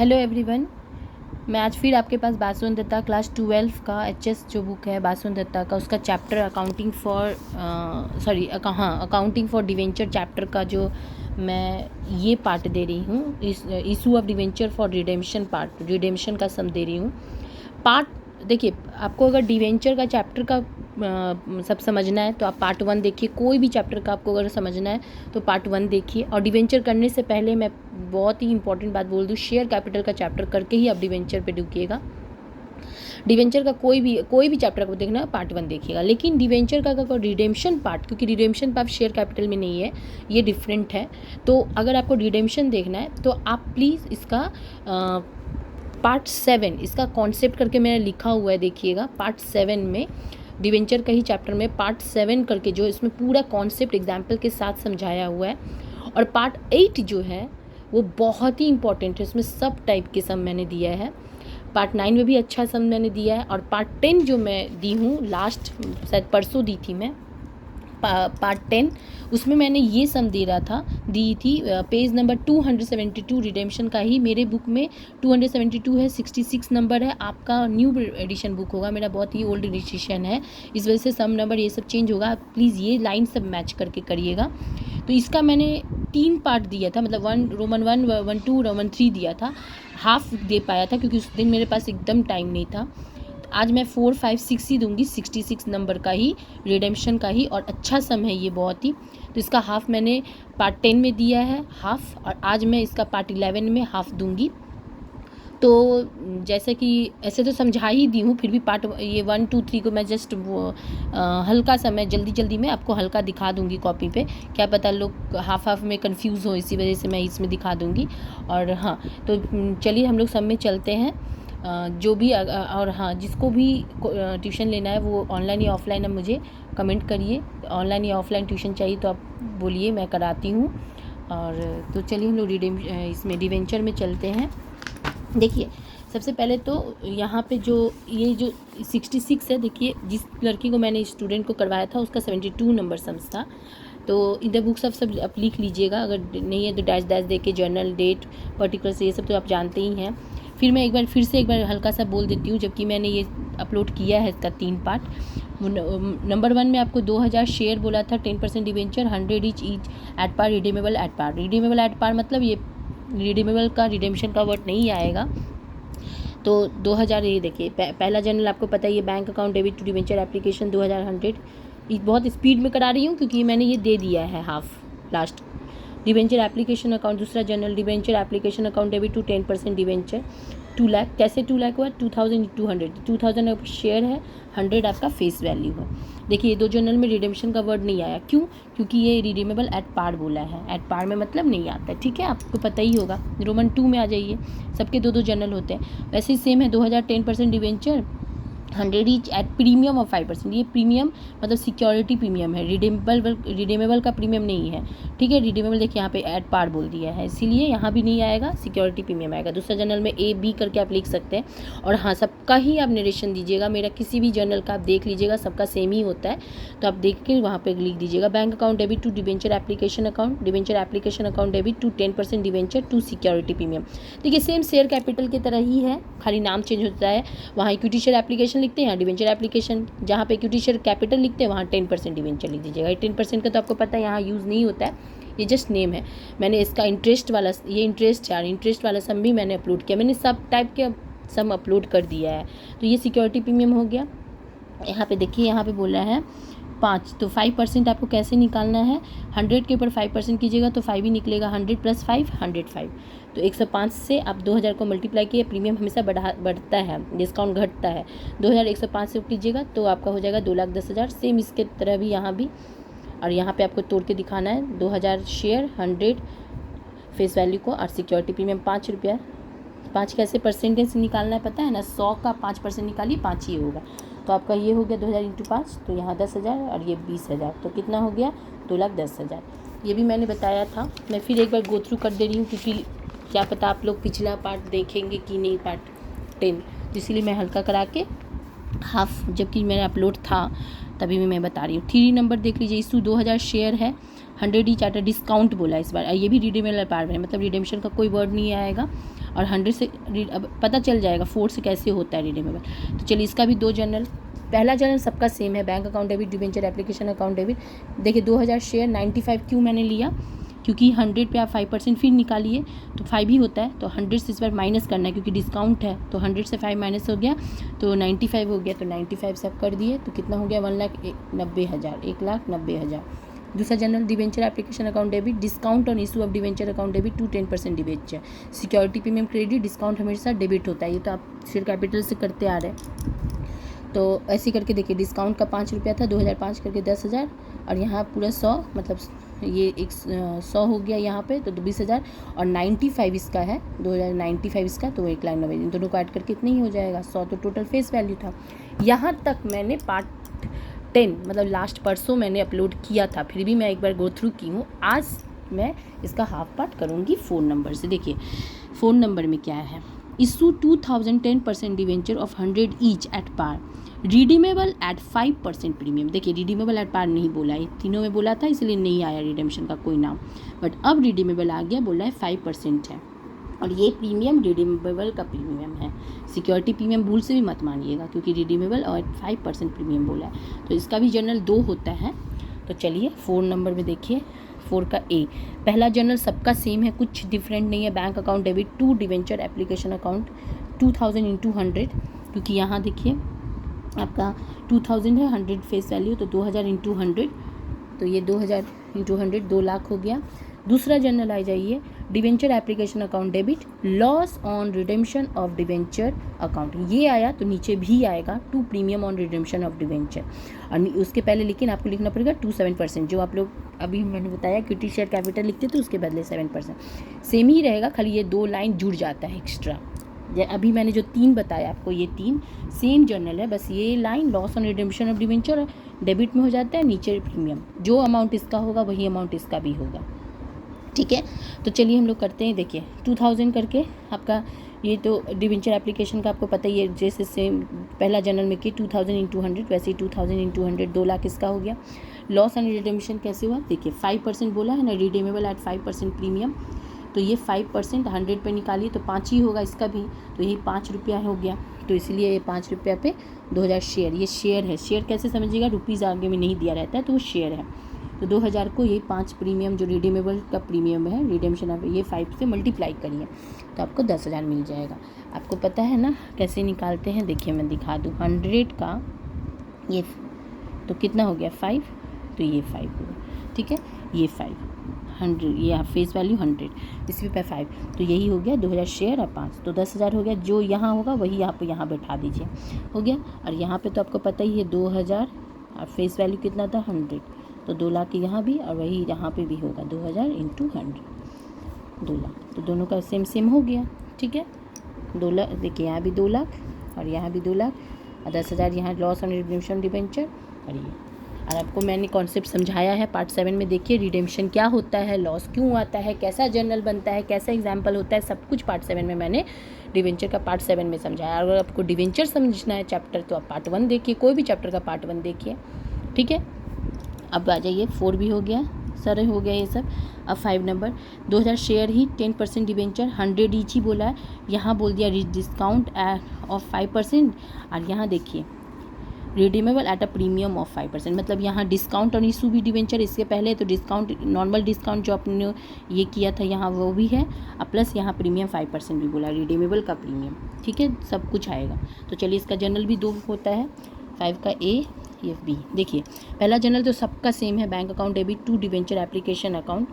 Hello everyone, मैं आज फिर आपके पास बासुन दत्ता क्लास 12 का एचएस जो बुक है बासुन दत्ता का उसका chapter accounting for debenture chapter का जो मैं ये पार्ट दे रही हूँ, इस issue of debenture for redemption part, redemption का सम दे रही हूँ। पार्ट देखिए, आपको अगर डिवेंचर का चैप्टर का सब समझना है तो आप पार्ट 1 देखिए। कोई भी चैप्टर का आपको अगर समझना है तो पार्ट 1 देखिए। और डिवेंचर करने से पहले मैं बहुत ही इंपॉर्टेंट बात बोल दूँ, शेयर कैपिटल का चैप्टर करके ही आप डिवेंचर पे ढुकिएगा। डिवेंचर का कोई भी चैप्टर आपको देखना है पार्ट 1 देखिएगा। लेकिन डिवेंचर का रिडेम्पशन पार्ट, क्योंकि रिडेम्पशन पार्ट शेयर कैपिटल में नहीं है, ये डिफरेंट है। तो अगर आपको रिडेम्पशन देखना है तो आप प्लीज़ इसका पार्ट 7 इसका कॉन्सेप्ट करके मैंने लिखा हुआ है, देखिएगा। पार्ट 7 में डिवेंचर का ही चैप्टर में पार्ट 7 करके जो इसमें पूरा कॉन्सेप्ट एग्जाम्पल के साथ समझाया हुआ है। और पार्ट 8 जो है वो बहुत ही इंपॉर्टेंट है, इसमें सब टाइप के सम मैंने दिया है। पार्ट 9 में भी अच्छा सम मैंने दिया है। और पार्ट 10 जो मैं दी हूँ लास्ट, शायद परसों दी थी मैं, पार्ट 10, उसमें मैंने ये सम दी थी पेज नंबर 272 रिडेम्पशन का ही। मेरे बुक में 272 है, 66 नंबर है। आपका न्यू एडिशन बुक होगा, मेरा बहुत ही ओल्ड एडिशन है, इस वजह से सम नंबर ये सब चेंज होगा। प्लीज़ ये लाइन सब मैच करके करिएगा। तो इसका मैंने 3 पार्ट दिया था, मतलब रोमन 1, 2, रोमन 3 दिया था। हाफ दे पाया था क्योंकि उस दिन मेरे पास एकदम टाइम नहीं था। आज मैं 4, 5, 6 ही दूंगी, 66 नंबर का ही, रिडेम्पशन का ही। और अच्छा सम है ये बहुत ही। तो इसका हाफ मैंने पार्ट 10 में दिया है हाफ, और आज मैं इसका पार्ट 11 में हाफ दूंगी। तो जैसे कि ऐसे तो समझा ही दी हूँ, फिर भी पार्ट ये 1, 2, 3 को मैं जस्ट हल्का सा मैं जल्दी में आपको हल्का दिखा दूंगी कॉपी पे। क्या पता लोग हाफ में कंफ्यूज हो, इसी वजह से मैं इसमें दिखा दूंगी। और हाँ, तो चलिए हम लोग सब में चलते हैं। जो भी और हाँ, जिसको भी ट्यूशन लेना है वो ऑनलाइन या ऑफलाइन है, मुझे कमेंट करिए। ऑनलाइन या ऑफलाइन ट्यूशन चाहिए तो आप बोलिए, मैं कराती हूँ। और तो चलिए हम लोग इसमें डिवेंचर में चलते हैं। देखिए, सबसे पहले तो यहाँ पे जो 66 है, देखिए जिस लड़की को मैंने स्टूडेंट को करवाया था उसका 72 नंबर सम्स था। तो इधर बुक सब आप लिख लीजिएगा, अगर नहीं है तो डैश दे के जर्नल डेट पर्टिकुलर से ये सब तो आप जानते ही हैं। फिर मैं फिर से एक बार हल्का सा बोल देती हूँ, जबकि मैंने ये अपलोड किया है इसका 3 पार्ट। नंबर 1 में आपको 2000 शेयर बोला था, 10% debenture, 100 each at par, redeemable at par. Redeemable at par मतलब ये रिडीमेबल का रिडेम्पशन का वर्ड नहीं आएगा। तो 2000, ये देखिए पहला जर्नल आपको पता ही है, bank account debit to debenture application 2000 100। बहुत स्पीड में करा रही हूँ क्योंकि मैंने ये दे दिया है half last. Debenture application account, दूसरा general debenture application account debit to 10% debenture 2 lakh. कैसे 2 लाख हुआ? 2200, 2000 शेयर है, 100 आपका फेस वैल्यू है। देखिए, ये 2 जनरल में रिडेम्पशन का वर्ड नहीं आया, क्यों? क्योंकि ये रिडीमेबल एट पार बोला है, एट पार में मतलब नहीं आता है, ठीक है, आपको पता ही होगा। रोमन 2 में आ जाइए, सबके 2 जनरल होते हैं। वैसे ही सेम है, 2000 10% debenture, 100 each at premium of 5%। ये प्रीमियम मतलब सिक्योरिटी प्रीमियम है, रिडीमेबल का प्रीमियम नहीं है, ठीक है। रिडीमेबल देखिए यहाँ पे एट पार बोल दिया है, इसीलिए यहाँ भी नहीं आएगा, सिक्योरिटी प्रीमियम आएगा। दूसरा जर्नल में A B करके आप लिख सकते हैं। और हाँ, सबका ही आप नरेशन दीजिएगा, मेरा किसी भी जर्नल का आप देख लीजिएगा, सबका सेम ही होता है, तो आप देख के वहाँ पर लिख दीजिएगा। Bank account debit to debenture application account, debenture application account debit to 10% debenture to security premium. देखिए, सेम शेयर कैपिटल की तरह ही है, खाली नाम चेंज होता है। वहाँ इक्विटी शेयर एप्लीकेशन लिखते हैं, यहाँ डिवेंचर एप्लीकेशन। जहाँ पे इक्विटी शेयर कैपिटल लिखते हैं वहाँ 10% डिवेंचर लिख दीजिएगा। 10% का तो आपको पता है यहाँ यूज़ नहीं होता है, ये जस्ट नेम है। मैंने इसका इंटरेस्ट वाला सम भी मैंने अपलोड किया, मैंने सब टाइप के सम अपलोड कर दिया है। तो ये सिक्योरिटी प्रीमियम हो गया। यहाँ पे देखिए, यहाँ पे बोला है 5, तो 5% आपको कैसे निकालना है? 100 के ऊपर 5% कीजिएगा तो 5 ही निकलेगा। 100 + 5 105। तो 105 से आप 2000 को मल्टीप्लाई किए, प्रीमियम हमेशा बढ़ता है, डिस्काउंट घटता है। 2105 से कीजिएगा तो आपका हो जाएगा 2,10,000। सेम इसके तरह भी यहाँ भी। और यहाँ पे आपको तोड़ के दिखाना है, 2000 शेयर, 100 फेस वैल्यू को, और सिक्योरिटी प्रीमियम 5 रुपया। 5 कैसे परसेंटेज से निकालना है पता है ना? 100 का 5% निकालिए, 5 ही होगा। तो आपका ये हो गया 2000 × 5, तो यहाँ 10,000 और ये 20,000, तो कितना हो गया? 2,10,000। ये भी मैंने बताया था, मैं फिर एक बार गो थ्रू कर दे रही हूँ क्योंकि क्या पता आप लोग पिछला पार्ट देखेंगे कि नहीं, पार्ट 10, तो इसीलिए मैं हल्का करा के हाफ, जबकि मेरा अपलोड था तभी भी मैं बता रही हूँ। 3 नंबर देख लीजिए, इशू 2000 शेयर है, 100 ईच एट डिस्काउंट बोला इस बार। ये भी रिडीमेबल पार में, मतलब रिडेम्पशन का कोई वर्ड नहीं आएगा। और 100 से अब पता चल जाएगा 4 से कैसे होता है रिडीमेबल। तो चलिए इसका भी 2 जर्नल, पहला जर्नल सबका सेम है, bank account debit, debenture application account debit. देखिए 2000 शेयर 95 क्यों मैंने लिया, क्योंकि 100 पे आप 5% फिर निकालिए तो 5 ही होता है, तो 100 से इस बार माइनस करना है क्योंकि डिस्काउंट है, तो 100 से 5 माइनस हो गया तो 95 हो गया, तो 95 से आप कर दिए तो कितना हो गया 1,90,000, 1,90,000। दूसरा general debenture application account debit, discount on issue of debenture account debit to 10% debenture, security premium credit, discount हमेशा डेबिट होता है, ये तो आप शेयर कैपिटल से करते आ रहे हैं। तो ऐसे करके देखिए डिस्काउंट का 5 रुपया था, 2005 करके 10,000, और यहाँ पूरा 100 मतलब ये 100 हो गया यहाँ पे तो 20,000, और 95 इसका है, 2095 इसका, तो 1,90,000, इन दोनों को ऐड करके इतना ही हो जाएगा 100। तो टोटल फेस वैल्यू था। यहाँ तक मैंने पार्ट 10 मतलब लास्ट परसों मैंने अपलोड किया था, फिर भी मैं एक बार गो थ्रू की हूँ। आज मैं इसका हाफ पार्ट करूँगी फ़ोन नंबर से। देखिए फ़ोन नंबर में क्या है, issue 2010% debenture of 100 each at par, redeemable at 5% premium. देखिए रिडीमेबल एट पार नहीं बोला है, तीनों में बोला था इसलिए नहीं आया रिडेम्पशन का कोई नाम, बट अब रिडीमेबल आ गया, बोला है 5% है, और ये प्रीमियम रिडीमेबल का प्रीमियम है। सिक्योरिटी प्रीमियम भूल से भी मत मानिएगा क्योंकि रिडीमेबल और 5% प्रीमियम बोला है। तो इसका भी जर्नल 2 होता है। तो चलिए 4 नंबर में देखिए, 4 का ए, पहला जर्नल सबका सेम है, कुछ डिफरेंट नहीं है, bank account debit to debenture application account 2000 × 100, क्योंकि यहाँ देखिए आपका 2000 है, 100 फेस वैल्यू, तो 2000 × 100, तो ये 2000 × 100 2 लाख हो गया। दूसरा जर्नल आ जाइए, debenture application account debit, loss on redemption of debenture account, ये आया तो नीचे भी आएगा to premium on redemption of debenture, और उसके पहले लेकिन आपको लिखना पड़ेगा 7%, जो आप लोग अभी मैंने बताया इक्विटी शेयर कैपिटल लिखते तो उसके बदले 7% सेम ही रहेगा, खाली ये 2 लाइन जुड़ जाता है एक्स्ट्रा। अभी मैंने जो 3 बताया आपको, ये 3 सेम जर्नल है, बस ये line loss on redemption of debenture debit में हो जाता है, नीचे प्रीमियम, जो अमाउंट इसका होगा वही अमाउंट इसका भी होगा, ठीक है। तो चलिए हम लोग करते हैं। देखिए 2000 करके आपका ये तो डिवेंचर एप्लीकेशन का आपको पता ही है, जैसे सेम पहला जनरल में कि 2000 × 100, वैसे ही 2000 × 100 2 लाख इसका हो गया। लॉस एंड रिडेम्पशन कैसे हुआ, देखिए 5% बोला है ना, रिडीमेबल एट 5% प्रीमियम, तो ये 5% 100 पे निकालिए तो 5 ही होगा इसका भी, तो यही 5 रुपया हो गया, तो इसलिए ये 5 रुपया पे 2000 शेयर, ये शेयर है। शेयर कैसे समझिएगा, रुपीज़ आगे में नहीं दिया रहता है तो वो शेयर है। तो 2000 को ये 5 प्रीमियम जो रिडीमेबल का प्रीमियम है, रिडेम्पशन आप ये 5 से मल्टीप्लाई करिए तो आपको 10,000 मिल जाएगा। आपको पता है ना कैसे निकालते हैं, देखिए मैं दिखा दूँ। 100 का ये तो कितना हो गया 5, तो ये 5 होगा, ठीक है, ये 500, ये फेस वैल्यू 100, इसी पे 5, तो यही हो गया 2000 शेयर और 5, तो 10,000 हो गया। जो यहाँ होगा वही आप यहाँ बैठा दीजिए, हो गया। और यहाँ पे तो आपको पता ही है 2000 और फेस वैल्यू कितना था 100, तो 2 लाख यहाँ भी और वही यहाँ पे भी होगा 2000 × 100, 2 लाख, तो दोनों का सेम सेम हो गया, ठीक है। 2 लाख, देखिए यहाँ भी 2 लाख और यहाँ भी 2 लाख, और 10,000 यहाँ लॉस ऑन रिडेम्पशन डिबेंचर, और ये, और आपको मैंने कॉन्सेप्ट समझाया है पार्ट 7 में। देखिए रिडेम्पशन क्या होता है, लॉस क्यों आता है, कैसा जर्नल बनता है, कैसा एग्जाम्पल होता है, सब कुछ पार्ट 7 में मैंने डिवेंचर का पार्ट 7 में समझाया। अगर आपको डिवेंचर समझना है चैप्टर तो आप पार्ट 1 देखिए, कोई भी चैप्टर का पार्ट 1 देखिए, ठीक है। अब आ जाइए 4 भी हो गया, सर हो गया ये सब। अब 5 नंबर 2000 शेयर ही 10% डिवेंचर 100 ईच ही बोला है, यहाँ बोल दिया डिस्काउंट ऑफ 5%, और यहाँ देखिए redeemable at a premium of 5%, मतलब यहाँ डिस्काउंट और इशू भी डिवेंचर इसके पहले, तो डिस्काउंट नॉर्मल डिस्काउंट जो आपने ये किया था यहाँ वो भी है, और प्लस यहाँ प्रीमियम 5% भी बोला, रिडीमेबल का प्रीमियम, ठीक है, सब कुछ आएगा। तो चलिए इसका जनरल भी 2 होता है, 5 का ए, ये बी। देखिए पहला जनरल तो सबका सेम है, bank account debit to debenture application account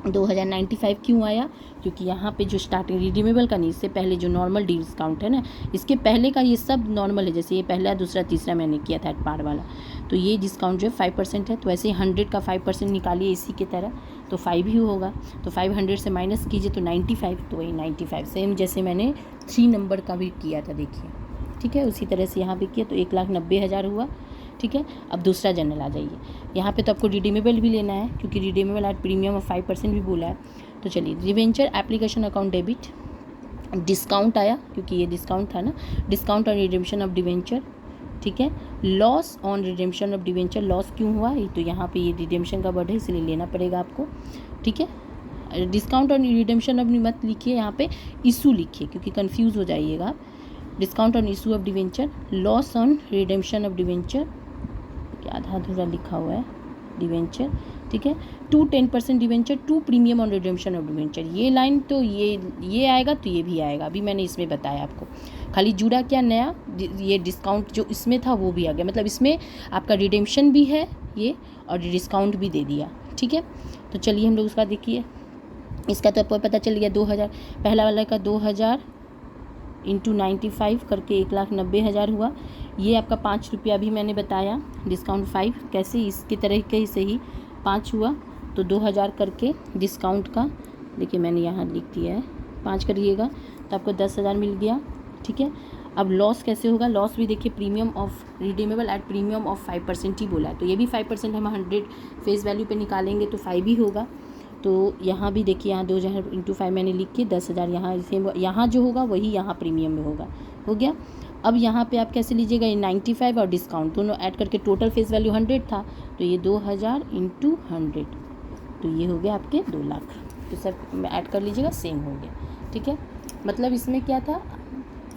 2095 क्यों आया, क्योंकि यहाँ पे जो स्टार्टिंग रिडीमेबल का नहीं, इससे पहले जो नॉर्मल डिस्काउंट है ना, इसके पहले का ये सब नॉर्मल है, जैसे ये पहला दूसरा तीसरा मैंने किया था पार वाला, तो ये डिस्काउंट जो है 5% है, तो ऐसे ही 100 का 5% निकालिए इसी की तरह, तो 5 ही होगा, तो 500 से माइनस कीजिए तो 95, तो वही 95 सेम जैसे मैंने 3 नंबर का भी किया था, देखिए, ठीक है, उसी तरह से यहाँ भी किया तो 1,90,000 हुआ, ठीक है। अब दूसरा जनरल आ जाइए, यहाँ पे तो आपको रिडीमेबल भी लेना है क्योंकि रिडीमेबल एट प्रीमियम ऑफ 5% भी बोला है। तो चलिए debenture application account debit, discount आया क्योंकि ये डिस्काउंट था ना, discount on redemption of debenture, ठीक है। Loss on redemption of debenture, loss क्यों हुआ, ये तो यहाँ पे ये रिडेम्पशन का वर्ड है इसलिए लेना पड़ेगा आपको, ठीक है। डिस्काउंट और रिडेम्पशन ऑफ मत लिखिए, यहाँ पे इशू लिखिए क्योंकि कंफ्यूज हो जाइएगा। Discount on issue of debenture, loss on redemption of debenture, आधा अधूरा लिखा हुआ है डिवेंचर, ठीक है। 10% debenture, 2 premium on redemption of debenture, ये लाइन तो ये आएगा तो ये भी आएगा, अभी मैंने इसमें बताया आपको। खाली जुड़ा क्या नया, ये डिस्काउंट जो इसमें था वो भी आ गया, मतलब इसमें आपका रिडेम्पशन भी है ये और डिस्काउंट भी दे दिया, ठीक है। तो चलिए हम लोग उसका देखिए, इसका तो आपको पता चल गया 2000, पहला वाला का 2000 इंटू 95 करके 1,90,000 हुआ। ये आपका 5 रुपया भी मैंने बताया, डिस्काउंट 5 कैसे इसकी तरह से ही 5 हुआ, तो 2000 करके डिस्काउंट का देखिए मैंने यहाँ लिख दिया है, 5 करिएगा तो आपको 10,000 मिल गया, ठीक है। अब लॉस कैसे होगा, लॉस भी देखिए premium of redeemable at premium of 5% ही बोला है, तो ये भी 5% हम 100 फेस वैल्यू पे निकालेंगे तो 5 ही होगा। तो यहाँ भी देखिए, यहाँ 2000 इंटू 5 मैंने लिख के 10,000 यहाँ जो होगा वही यहाँ प्रीमियम में होगा, हो गया। अब यहाँ पे आप कैसे लीजिएगा, ये 95 और डिस्काउंट दोनों ऐड करके टोटल फेस वैल्यू 100 था, तो ये 2000 इंटू 100, तो ये हो गया आपके 2 लाख, तो सब ऐड कर लीजिएगा, सेम हो गया, ठीक है। मतलब इसमें क्या था,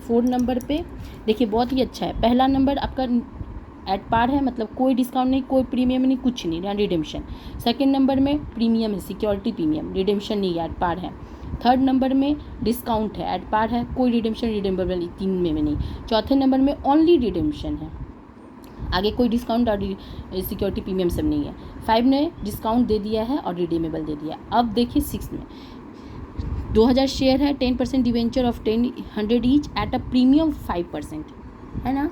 4 नंबर पे देखिए बहुत ही अच्छा है, पहला नंबर आपका एट पार है, मतलब कोई डिस्काउंट नहीं, कोई प्रीमियम नहीं, कुछ नहीं, यहाँ रिडेम्पशन। सेकंड नंबर में प्रीमियम है, सिक्योरिटी प्रीमियम, रिडेम्पशन नहीं है, एट पार है। थर्ड नंबर में डिस्काउंट है, एट पार है, कोई रिडेम्पशन रिडेम्बल 3 में नहीं। चौथे नंबर में ओनली रिडेम्पशन है, आगे कोई डिस्काउंट और सिक्योरिटी प्रीमियम सब नहीं है। 5 ने डिस्काउंट दे दिया है और रिडीमेबल दे दिया। अब देखिए 6 में 2000 शेयर है, 10% debenture of 100 each at a premium 5%, है ना।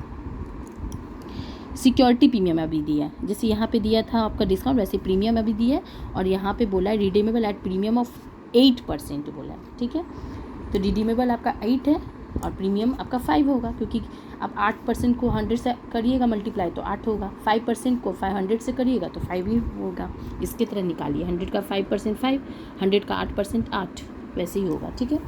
सिक्योरिटी प्रीमियम अभी दिया है, जैसे यहाँ पे दिया था आपका डिस्काउंट, वैसे प्रीमियम अभी दिया है, और यहाँ पे बोला है रिडीमेबल एट प्रीमियम ऑफ 8% बोला है, ठीक है। तो रिडीमेबल आपका 8 है और प्रीमियम आपका 5 होगा, क्योंकि आप 8% को 100 से करिएगा मल्टीप्लाई तो 8 होगा, 5% को 500 से करिएगा तो 5 ही होगा, इसके तरह निकालिए। 100 का 5% 5, 100 का 8% 8, वैसे ही होगा, ठीक है।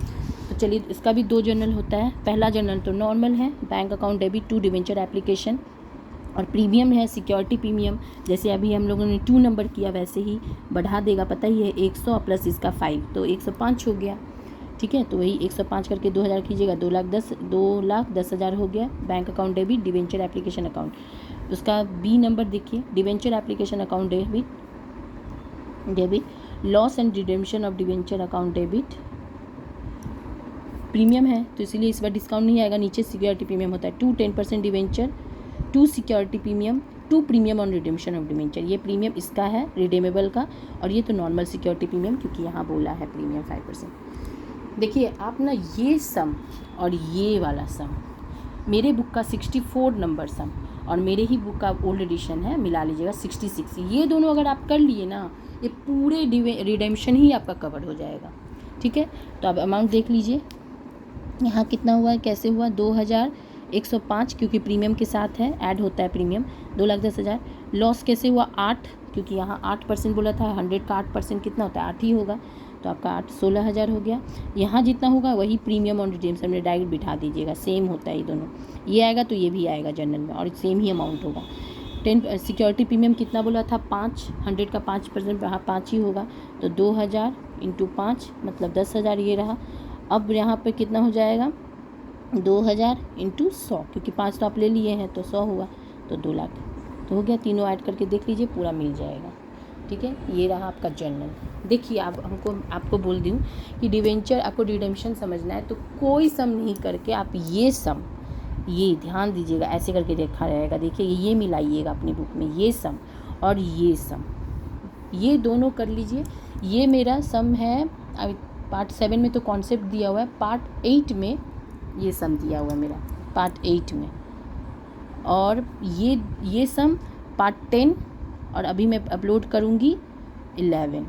तो चलिए इसका भी 2 जर्नल होता है, पहला जर्नल तो नॉर्मल है, bank account debit to debenture application, और प्रीमियम है सिक्योरिटी प्रीमियम, जैसे अभी हम लोगों ने 2 नंबर किया वैसे ही बढ़ा देगा, पता ही है 100 प्लस इसका 5 तो 105 हो गया, ठीक है। तो वही 105 करके 2000 कीजिएगा, 2,10,000 हो गया। Bank account debit debenture application account, उसका बी नंबर देखिए, debenture application account debit loss and redemption of debenture account debit, premium है तो इसीलिए इस बार डिस्काउंट नहीं आएगा, नीचे सिक्योरिटी प्रीमियम होता है 10% debenture, 2 security premium, 2 premium on redemption of debenture, ये प्रीमियम इसका है रिडेमेबल का, और ये तो नॉर्मल सिक्योरिटी प्रीमियम क्योंकि यहाँ बोला है प्रीमियम 5%। देखिए आप ना ये सम और ये वाला सम, मेरे बुक का 64 नंबर सम और मेरे ही बुक का ओल्ड एडिशन है, मिला लीजिएगा 66, ये दोनों अगर आप कर लिए ना, ये पूरे रिडेम्पशन ही आपका कवर हो जाएगा, ठीक है। तो अब अमाउंट देख लीजिए यहाँ कितना हुआ है, कैसे हुआ, 2105 क्योंकि प्रीमियम के साथ है, ऐड होता है प्रीमियम, 2,10,000। लॉस कैसे हुआ, 8 क्योंकि यहाँ 8% बोला था, 100 का 8% कितना होता है, 8 ही होगा, तो आपका 8 16,000 हो गया। यहाँ जितना होगा वही प्रीमियम और रिडेम्पशन में डायरेक्ट बिठा दीजिएगा, सेम होता है ये दोनों, ये आएगा तो ये भी आएगा जनरल में और सेम ही अमाउंट होगा। 10 सिक्योरिटी प्रीमियम कितना बोला था, 5, 100 का 5%, हाँ 5 ही होगा, तो 2000 इंटू 5 मतलब 10,000 ये रहा। अब यहाँ पे कितना हो जाएगा, 2000 इंटू 100 क्योंकि 5 तो आप ले लिए हैं तो 100 हुआ, तो 2 लाख तो हो गया। तीनों ऐड करके देख लीजिए पूरा मिल जाएगा, ठीक है। ये रहा आपका जर्नल। देखिए आप आपको बोल दूँ कि डिवेंचर आपको रिडेम्पशन समझना है तो कोई सम नहीं करके आप ये सम, ये ध्यान दीजिएगा, ऐसे करके देखा रहेगा, देखिए ये मिलाइएगा अपनी बुक में, ये सम और ये सम, ये दोनों कर लीजिए। ये मेरा सम है, अभी पार्ट 7 में तो कॉन्सेप्ट दिया हुआ है, पार्ट 8 में ये सम दिया हुआ है मेरा, पार्ट 8 में, और ये सम पार्ट 10 और अभी मैं अपलोड करूँगी 11,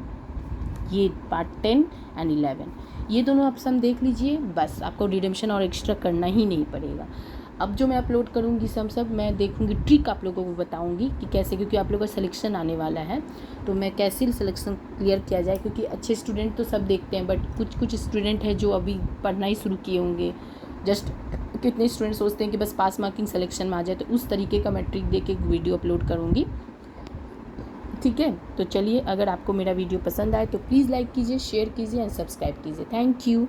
ये पार्ट 10 एंड 11, ये दोनों आप सम देख लीजिए, बस आपको रिडेम्पशन और एक्स्ट्रा करना ही नहीं पड़ेगा। अब जो मैं अपलोड करूँगी सब मैं देखूँगी, ट्रिक आप लोगों को बताऊँगी कि कैसे, क्योंकि आप लोगों का सिलेक्शन आने वाला है तो मैं कैसे सिलेक्शन क्लियर किया जाए, क्योंकि अच्छे स्टूडेंट तो सब देखते हैं बट कुछ स्टूडेंट है जो अभी पढ़ना ही शुरू किए होंगे, जस्ट कितने स्टूडेंट सोचते हैं कि बस पास मार्किंग सिलेक्शन में आ जाए, तो उस तरीके का मैं ट्रिक दे के एक वीडियो अपलोड करूँगी, ठीक है। तो चलिए, अगर आपको मेरा वीडियो पसंद आए तो प्लीज़ लाइक कीजिए, शेयर कीजिए एंड सब्सक्राइब कीजिए। Thank you.